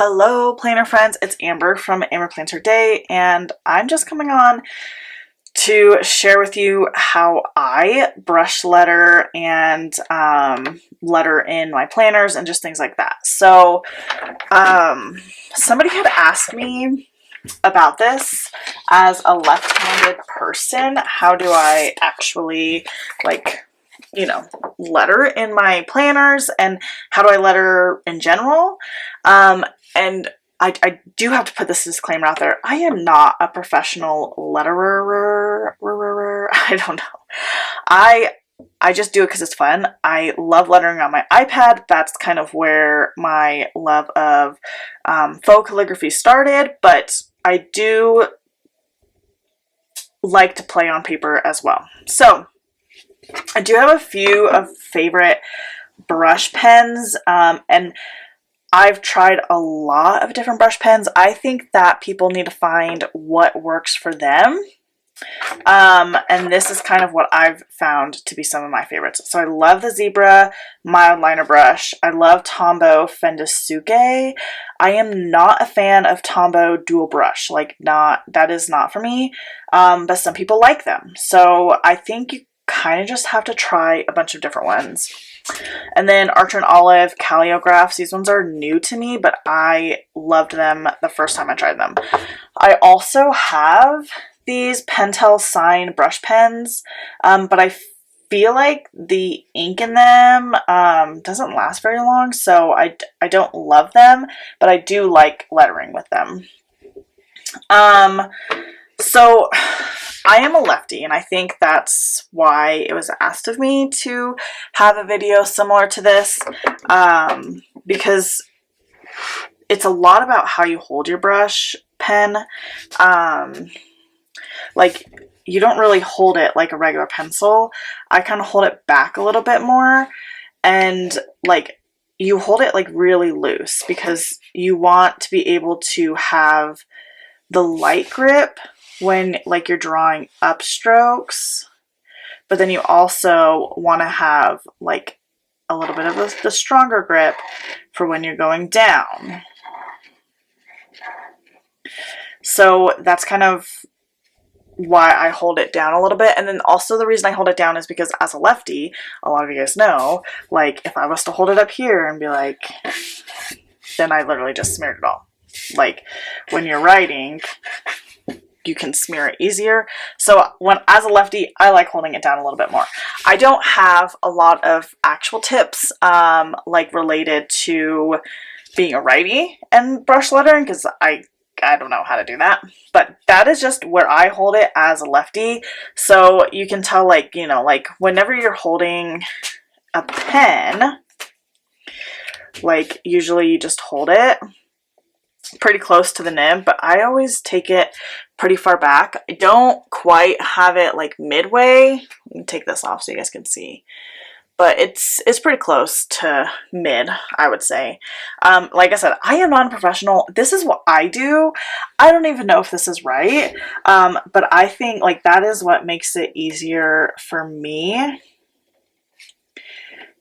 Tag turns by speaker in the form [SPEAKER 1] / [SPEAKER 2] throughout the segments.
[SPEAKER 1] Hello planner friends, it's Amber from AmberPlansHerDay, and I'm just coming on to share with you how I brush letter and letter in my planners and just things like that. So somebody had asked me about this as a left-handed person. How do I actually letter in my planners, and how do I letter in general? And I do have to put this disclaimer out there. I am not a professional letterer. I don't know. I just do it because it's fun. I love lettering on my iPad. That's kind of where my love of faux calligraphy started, but I do like to play on paper as well. So I do have a few of favorite brush pens, and I've tried a lot of different brush pens. I think that people need to find what works for them. And this is kind of what I've found to be some of my favorites. So I love the Zebra mild liner brush. I love Tombow Fendasuke. I am not a fan of Tombow dual brush. That is not for me. But some people like them. So I think you kind of just have to try a bunch of different ones. And then Archer and Olive Caliographs. These ones are new to me, but I loved them the first time I tried them. I also have these Pentel Sign brush pens, but I feel like the ink in them doesn't last very long, so I don't love them, but I do like lettering with them. So I am a lefty, and I think that's why it was asked of me to have a video similar to this, because it's a lot about how you hold your brush pen. You don't really hold it like a regular pencil. I kind of hold it back a little bit more, and you hold it really loose because you want to be able to have the light grip when you're drawing up strokes, but then you also want to have a little bit of the stronger grip for when you're going down. So that's kind of why I hold it down a little bit. And then also the reason I hold it down is because as a lefty, a lot of you guys know, if I was to hold it up here and be then I literally just smeared it all. When you're writing, you can smear it easier. So as a lefty, I like holding it down a little bit more. I don't have a lot of actual tips related to being a righty and brush lettering, because I don't know how to do that, but that is just where I hold it as a lefty. So you can tell whenever you're holding a pen, usually you just hold it pretty close to the nib, but I always take it pretty far back. I don't quite have it midway. Let me take this off so you guys can see, but it's pretty close to mid, I would say. Like I said, I am not a professional. This is what I do. I don't even know if this is right, but I think that is what makes it easier for me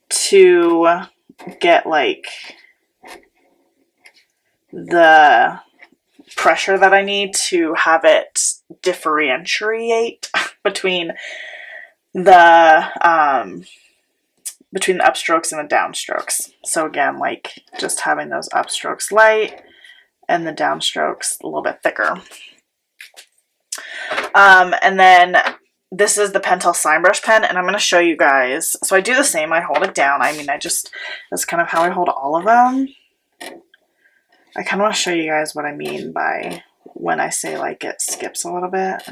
[SPEAKER 1] to get the pressure that I need to have it differentiate between the upstrokes and the downstrokes. So again, just having those upstrokes light and the downstrokes a little bit thicker. And then this is the Pentel Sign Brush pen, and I'm going to show you guys. So I do the same. I hold it down. That's kind of how I hold all of them. I kind of want to show you guys what I mean by when I say it skips a little bit.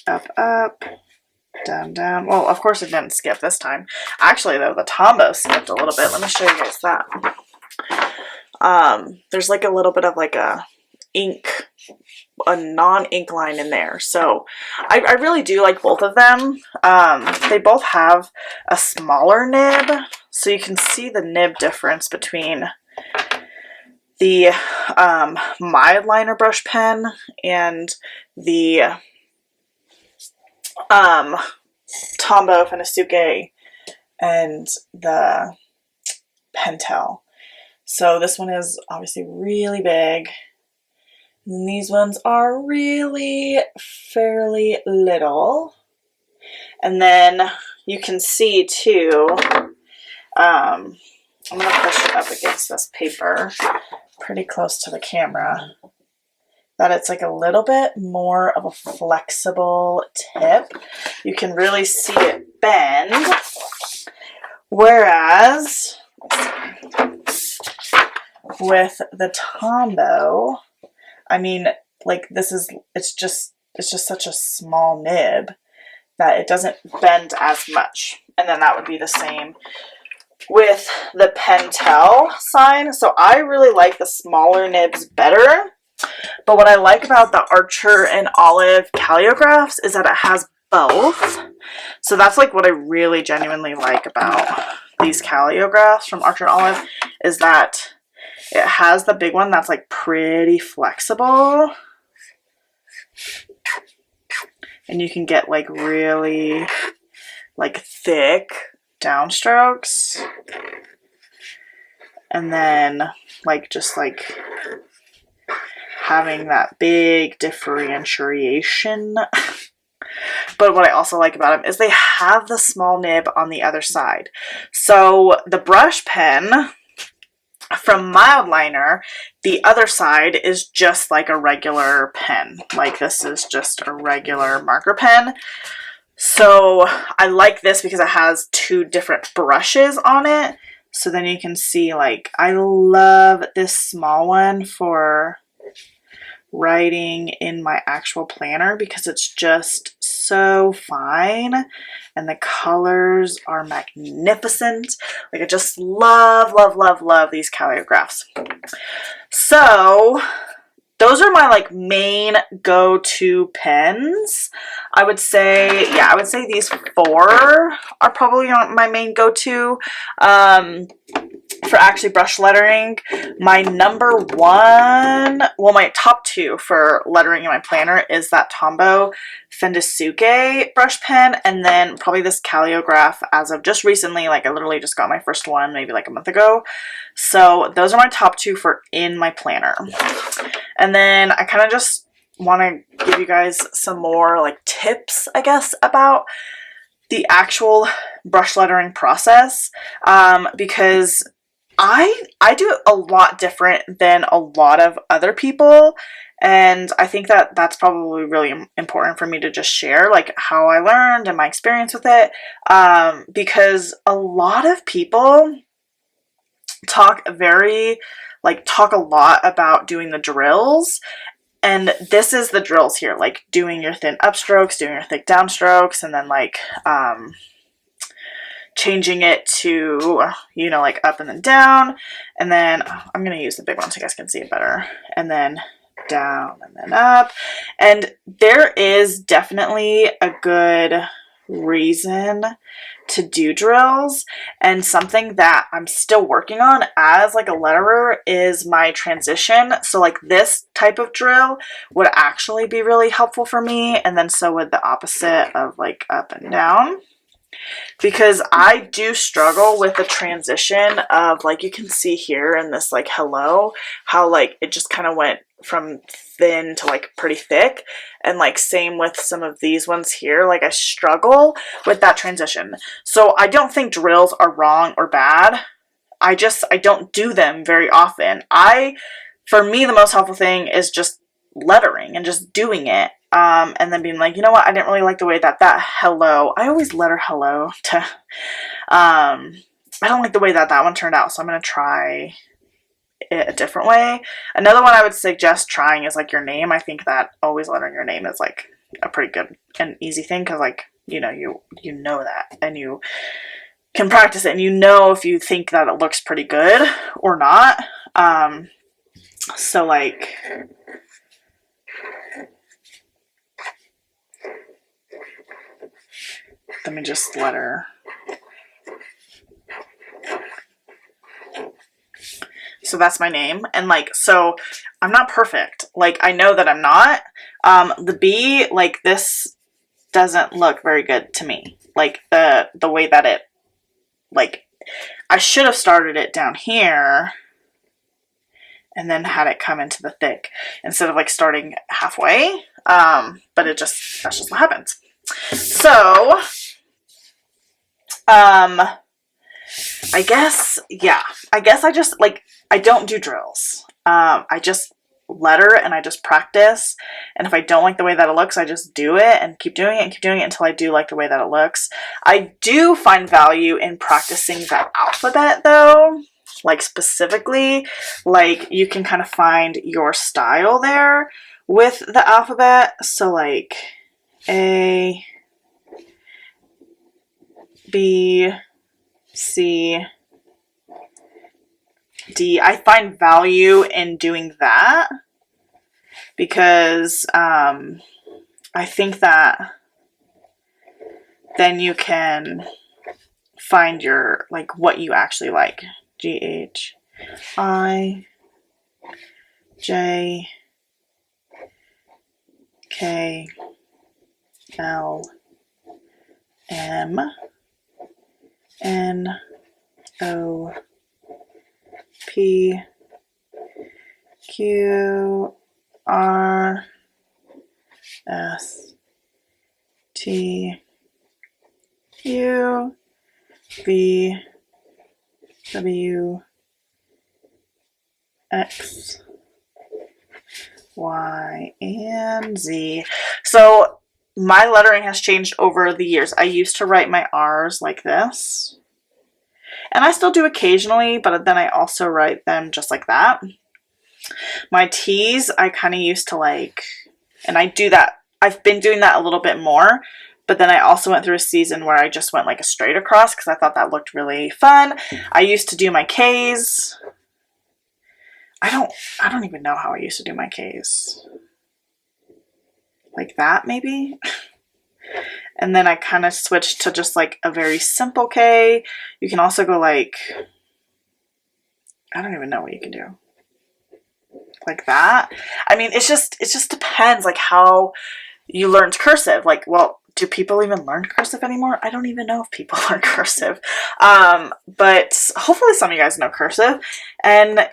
[SPEAKER 1] Up, up, down, down. Well, of course it didn't skip this time. Actually, though, the Tombow skipped a little bit. Let me show you guys that. There's a little bit of a non-ink line in there. So I really do like both of them. They both have a smaller nib, so you can see the nib difference between the mild liner brush pen and the Tombow Fendasuke and the Pentel. So this one is obviously really big. And these ones are really fairly little. And then you can see too, I'm going to push it up against this paper pretty close to the camera, that it's like a little bit more of a flexible tip. You can really see it bend. Whereas with the Tombow, I mean, like it's just such a small nib that it doesn't bend as much. And then that would be the same with the Pentel sign. So I really like the smaller nibs better. But what I like about the Archer and Olive calligraphs is that it has both. So that's like what I really genuinely like about these calligraphs from Archer and Olive, is that it has the big one that's like pretty flexible. And you can get like really like thick downstrokes. And then like just like having that big differentiation. But what I also like about them is they have the small nib on the other side. So the brush pen from Mildliner, the other side is just like a regular pen. Like this is just a regular marker pen. So I like this because it has two different brushes on it. So then you can see, like, I love this small one for writing in my actual planner because it's just so fine and the colors are magnificent. Like, I just love, love, love, love these calligraphs. So those are my like main go-to pens. I would say, yeah, I would say these four are probably my main go-to. For actually brush lettering, my number one, well, my top two for lettering in my planner is that Tombow Fendisuke brush pen, and then probably this Calliograph as of just recently. Like, I literally just got my first one maybe like a month ago. So those are my top two for in my planner. And then I kind of just want to give you guys some more like tips, I guess, about the actual brush lettering process, because I do it a lot different than a lot of other people, and I think that that's probably really important for me to just share, like, how I learned and my experience with it, because a lot of people talk a lot about doing the drills, and this is the drills here, like doing your thin upstrokes, doing your thick downstrokes, and then like changing it to, you know, like up and then down, and then I'm going to use the big one so you guys can see it better, and then down and then up. And there is definitely a good reason to do drills, and something that I'm still working on as like a letterer is my transition. So like this type of drill would actually be really helpful for me, and then so would the opposite of like up and down, because I do struggle with the transition of, like, you can see here in this like hello, how like it just kind of went from thin to like pretty thick, and like same with some of these ones here. Like, I struggle with that transition. So I don't think drills are wrong or bad. I don't do them very often. For me, the most helpful thing is just lettering and just doing it. And then being like, you know what, I didn't really like the way that hello, I always letter hello to, I don't like the way that one turned out, so I'm going to try it a different way. Another one I would suggest trying is like your name. I think that always lettering your name is like a pretty good and easy thing, because like, you know, you know that, and you can practice it, and you know if you think that it looks pretty good or not. So like, let me just letter. So that's my name. And like, so I'm not perfect. Like, I know that I'm not. The B, like, this doesn't look very good to me. Like, the way that it, like, I should have started it down here and then had it come into the thick instead of like starting halfway. But that's just what happens. So, I guess I just like, I don't do drills. I just letter and I just practice. And if I don't like the way that it looks, I just do it and keep doing it and keep doing it until I do like the way that it looks. I do find value in practicing the alphabet though. Like specifically, like you can kind of find your style there with the alphabet. So like A, B, C, D. I find value in doing that because I think that then you can find your, like, what you actually like. G, H, I, J, K, L, M, N, O, P, Q, R, S, T, U, V, W, X, Y, and Z. So my lettering has changed over the years. I used to write my R's like this. And I still do occasionally, but then I also write them just like that. My T's, I kind of used to like, and I do that. I've been doing that a little bit more, but then I also went through a season where I just went like a straight across because I thought that looked really fun. I used to do my K's. I don't even know how I used to do my K's. Like that, maybe? And then I kind of switched to just like a very simple K. You can also go like, I don't even know what you can do. Like that. I mean, it just depends like how you learned cursive. Like, well, do people even learn cursive anymore? I don't even know if people learn cursive. But hopefully some of you guys know cursive. And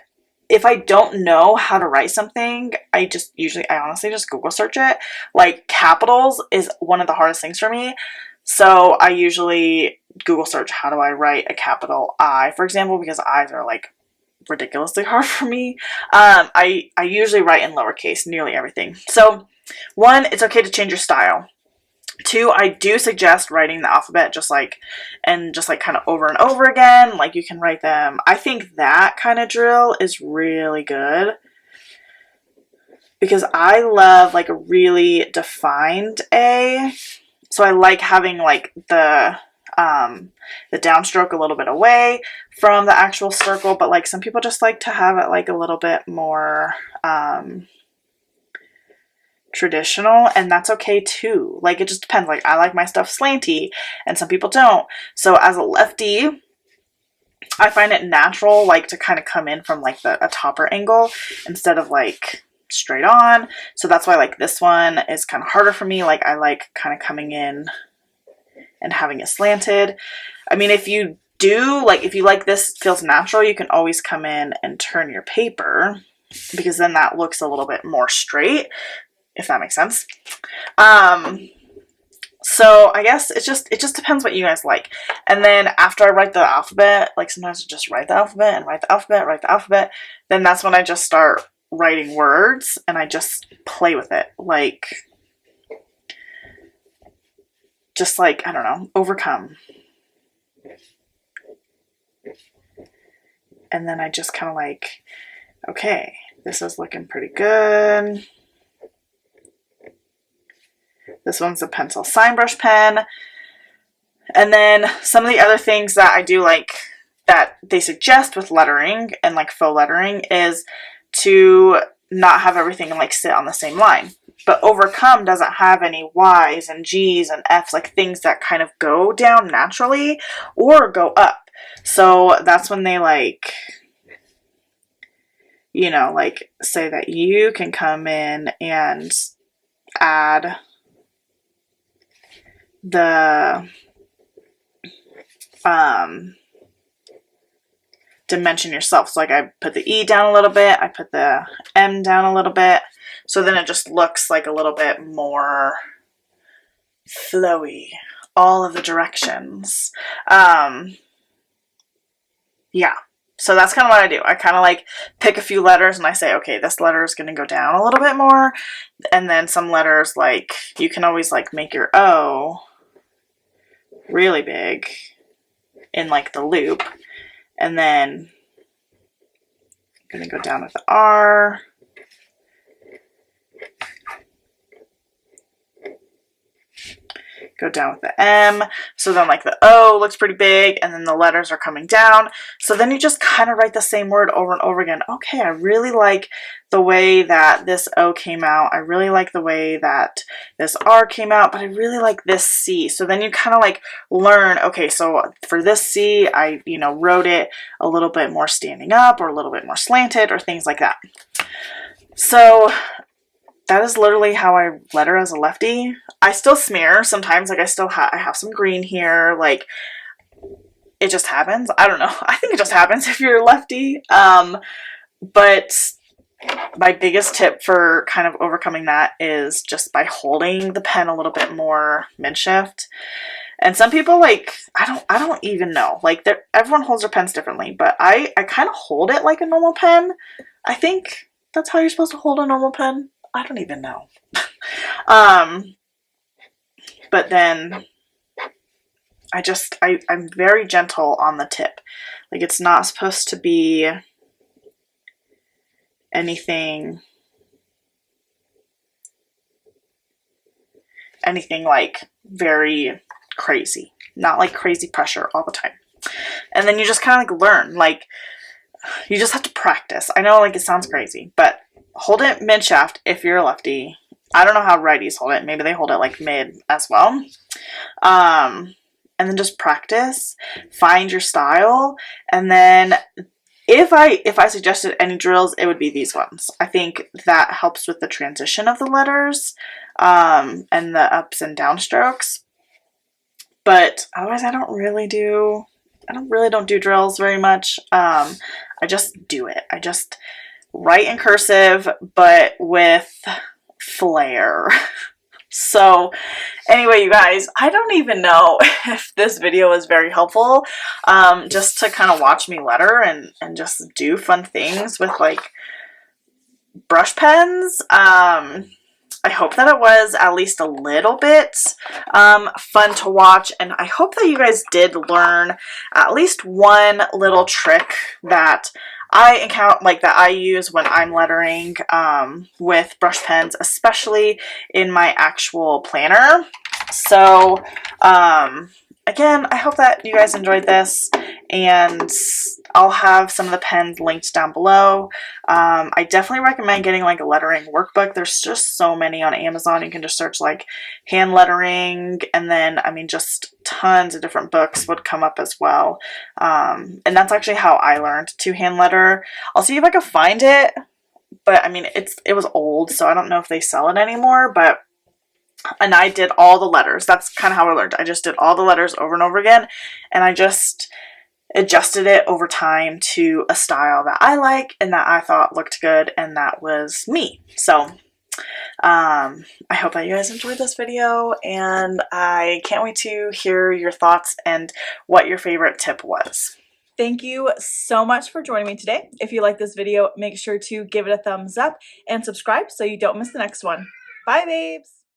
[SPEAKER 1] if I don't know how to write something, I honestly just Google search it. Like capitals is one of the hardest things for me. So I usually Google search, how do I write a capital I, for example, because I's are like ridiculously hard for me. I usually write in lowercase nearly everything. So 1, it's okay to change your style. 2, I do suggest writing the alphabet just like kind of over and over again. Like you can write them. I think that kind of drill is really good because I love like a really defined A. So I like having like the downstroke a little bit away from the actual circle, but like some people just like to have it like a little bit more traditional, and that's okay too. Like it just depends. Like I like my stuff slanty and some people don't. So as a lefty, I find it natural like to kind of come in from like a topper angle instead of like straight on. So that's why like this one is kind of harder for me. Like I like kind of coming in and having it slanted. I mean, if you like this feels natural, you can always come in and turn your paper because then that looks a little bit more straight, if that makes sense. So I guess it just depends what you guys like. And then after I write the alphabet, like sometimes I just write the alphabet and write the alphabet, then that's when I just start writing words and I just play with it. Like, just like, I don't know, overcome. And then I just kind of like, okay, this is looking pretty good. This one's a pencil sign brush pen. And then some of the other things that I do like that they suggest with lettering and like faux lettering is to not have everything like sit on the same line. But overcome doesn't have any Y's and G's and F's, like things that kind of go down naturally or go up. So that's when they like, you know, like say that you can come in and add the dimension yourself. So like I put the E down a little bit, I put the M down a little bit, so then it just looks like a little bit more flowy, all of the directions. Yeah, so that's kind of what I do. I kind of like pick a few letters and I say, okay, this letter is going to go down a little bit more, and then some letters, like you can always like make your O really big in like the loop, and then I'm going to go down with the R. Go down with the M, so then like the O looks pretty big, and then the letters are coming down. So then you just kind of write the same word over and over again. Okay, I really like the way that this O came out. I really like the way that this R came out, but I really like this C. So then you kind of like learn, okay, so for this C, I, you know, wrote it a little bit more standing up or a little bit more slanted or things like that. So that is literally how I letter as a lefty. I still smear sometimes, like I have some green here, like it just happens. I don't know. I think it just happens if you're a lefty. But my biggest tip for kind of overcoming that is just by holding the pen a little bit more mid-shift. And some people, like, I don't even know, like everyone holds their pens differently, but I kind of hold it like a normal pen. I think that's how you're supposed to hold a normal pen. I don't even know. But then I'm very gentle on the tip. Like it's not supposed to be anything like very crazy. Not like crazy pressure all the time. And then you just kind of like learn, like you just have to practice. I know like it sounds crazy, but hold it mid-shaft if you're a lefty. I don't know how righties hold it. Maybe they hold it like mid as well. And then just practice, find your style. And then if I suggested any drills, it would be these ones. I think that helps with the transition of the letters, and the ups and down strokes. But otherwise I don't really do drills very much. I just do it. I just write in cursive, but with flair. So anyway, you guys, I don't even know if this video was very helpful, just to kind of watch me letter and just do fun things with like brush pens. I hope that it was at least a little bit fun to watch, and I hope that you guys did learn at least one little trick that I encounter, like that I use when I'm lettering with brush pens, especially in my actual planner. So again, I hope that you guys enjoyed this, and I'll have some of the pens linked down below. I definitely recommend getting like a lettering workbook. There's just so many on Amazon. You can just search like hand lettering, and then I mean just tons of different books would come up as well. And that's actually how I learned to hand letter. I'll see if I can find it, but I mean it was old, so I don't know if they sell it anymore, and I did all the letters. That's kind of how I learned. I just did all the letters over and over again, and I just adjusted it over time to a style that I like and that I thought looked good, and that was me. So I hope that you guys enjoyed this video, and I can't wait to hear your thoughts and what your favorite tip was. Thank you so much for joining me today. If you like this video, make sure to give it a thumbs up and subscribe so you don't miss the next one. Bye, babes!